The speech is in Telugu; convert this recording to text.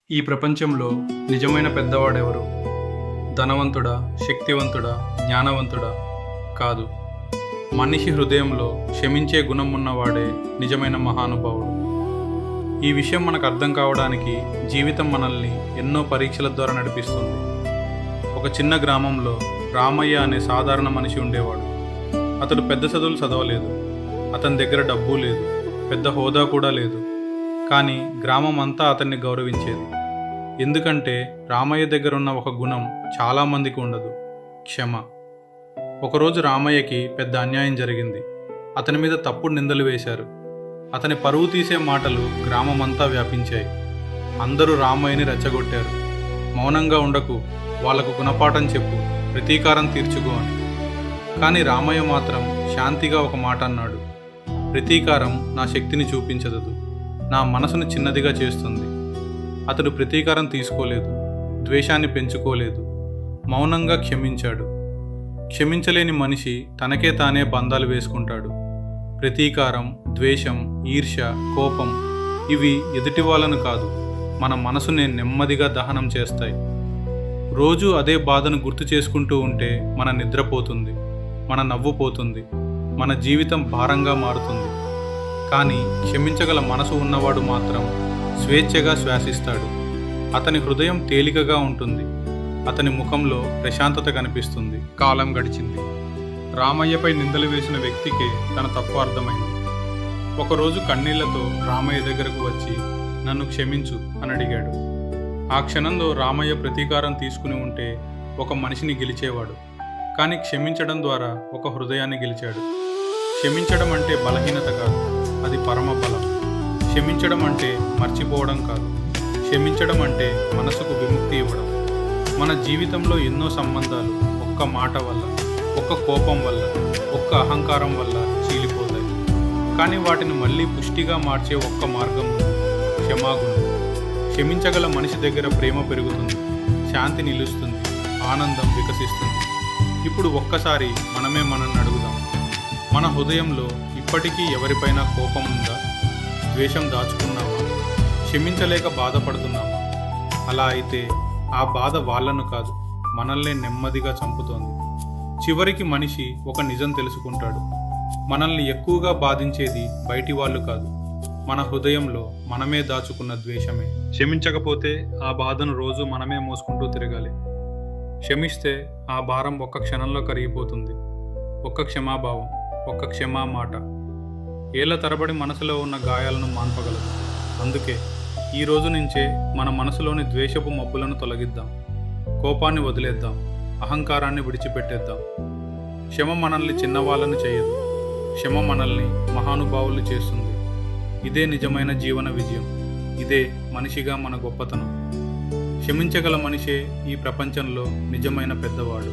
ఈ ప్రపంచంలో నిజమైన పెద్దవాడెవరు? ధనవంతుడా, శక్తివంతుడా, జ్ఞానవంతుడా? కాదు. మనిషి హృదయంలో క్షమించే గుణం ఉన్నవాడే నిజమైన మహానుభావుడు. ఈ విషయం మనకు అర్థం కావడానికి జీవితం మనల్ని ఎన్నో పరీక్షల ద్వారా నడిపిస్తుంది. ఒక చిన్న గ్రామంలో రామయ్య అనే సాధారణ మనిషి ఉండేవాడు. అతడు పెద్ద చదువులు చదవలేదు. అతని దగ్గర డబ్బు లేదు, పెద్ద హోదా కూడా లేదు. కానీ గ్రామం అంతా అతన్ని గౌరవించేది. ఎందుకంటే రామయ్య దగ్గర ఉన్న ఒక గుణం చాలామందికి ఉండదు: క్షమ. ఒకరోజు రామయ్యకి పెద్ద అన్యాయం జరిగింది. అతని మీద తప్పుడు నిందలు వేశారు. అతని పరువు తీసే మాటలు గ్రామమంతా వ్యాపించాయి. అందరూ రామయ్యని రెచ్చగొట్టారు. మౌనంగా ఉండకు, వాళ్లకు గుణపాఠం చెప్పు, ప్రతీకారం తీర్చుకో అని. కానీ రామయ్య మాత్రం శాంతిగా ఒక మాట అన్నాడు: ప్రతీకారం నా శక్తిని చూపించదు, నా మనసును చిన్నదిగా చేస్తుంది. అతడు ప్రతీకారం తీసుకోలేదు, ద్వేషాన్ని పెంచుకోలేదు, మౌనంగా క్షమించాడు. క్షమించలేని మనిషి తనకే తానే బంధాలు వేసుకుంటాడు. ప్రతీకారం, ద్వేషం, ఈర్ష్య, కోపం ఇవి ఎదుటి వాళ్ళను కాదు, మన మనసునే నెమ్మదిగా దహనం చేస్తాయి. రోజు అదే బాధను గుర్తు చేసుకుంటూ ఉంటే మన నిద్రపోతుంది, మన నవ్వు పోతుంది, మన జీవితం భారంగా మారుతుంది. కానీ క్షమించగల మనసు ఉన్నవాడు మాత్రం స్వేచ్ఛగా శ్వాసిస్తాడు. అతని హృదయం తేలికగా ఉంటుంది. అతని ముఖంలో ప్రశాంతత కనిపిస్తుంది. కాలం గడిచింది. రామయ్యపై నిందలు వేసిన వ్యక్తికే తన తప్పు అర్థమైంది. ఒకరోజు కన్నీళ్లతో రామయ్య దగ్గరకు వచ్చి, నన్ను క్షమించు అని అడిగాడు. ఆ క్షణంలో రామయ్య ప్రతీకారం తీసుకుని ఉంటే ఒక మనిషిని గెలిచేవాడు. కానీ క్షమించడం ద్వారా ఒక హృదయాన్ని గెలిచాడు. క్షమించడం అంటే బలహీనత కాదు, అది పరమ బలం. క్షమించడం అంటే మర్చిపోవడం కాదు, క్షమించడం అంటే మనసుకు విముక్తి ఇవ్వడం. మన జీవితంలో ఎన్నో సంబంధాలు ఒక్క మాట వల్ల, ఒక్క కోపం వల్ల, ఒక్క అహంకారం వల్ల చీలిపోతాయి. కానీ వాటిని మళ్ళీ పుష్టిగా మార్చే ఒక్క మార్గం ఉంది: క్షమాగుణం. క్షమించగల మనిషి దగ్గర ప్రేమ పెరుగుతుంది, శాంతి నిలుస్తుంది, ఆనందం వికసిస్తుంది. ఇప్పుడు ఒక్కసారి మనల్ని అడుగుదాం: మన హృదయంలో ఇప్పటికీ ఎవరిపైనా కోపం ఉందా? ద్వేషం దాచుకున్నామా? క్షమించలేక బాధపడుతున్నామా? అలా అయితే ఆ బాధ వాళ్ళను కాదు, మనల్నే నెమ్మదిగా చంపుతోంది. చివరికి మనిషి ఒక నిజం తెలుసుకుంటాడు: మనల్ని ఎక్కువగా బాధించేది బయటి వాళ్ళు కాదు, మన హృదయంలో మనమే దాచుకున్న ద్వేషమే. క్షమించకపోతే ఆ బాధను రోజు మనమే మోసుకుంటూ తిరగాలి. క్షమిస్తే ఆ భారం ఒక్క క్షణంలో కరిగిపోతుంది. ఒక్క క్షమాభావం, ఒక్క క్షమా మాట ఏళ్ల తరబడి మనసులో ఉన్న గాయాలను మాన్పగలదు. అందుకే ఈ రోజు నుంచే మన మనసులోని ద్వేషపు మబ్బులను తొలగిద్దాం. కోపాన్ని వదిలేద్దాం, అహంకారాన్ని విడిచిపెట్టేద్దాం. క్షమ మనల్ని చిన్నవాళ్ళని చేయదు, క్షమ మనల్ని మహానుభావులు చేస్తుంది. ఇదే నిజమైన జీవన విజయం. ఇదే మనిషిగా మన గొప్పతనం. క్షమించగల మనిషే ఈ ప్రపంచంలో నిజమైన పెద్దవాడు.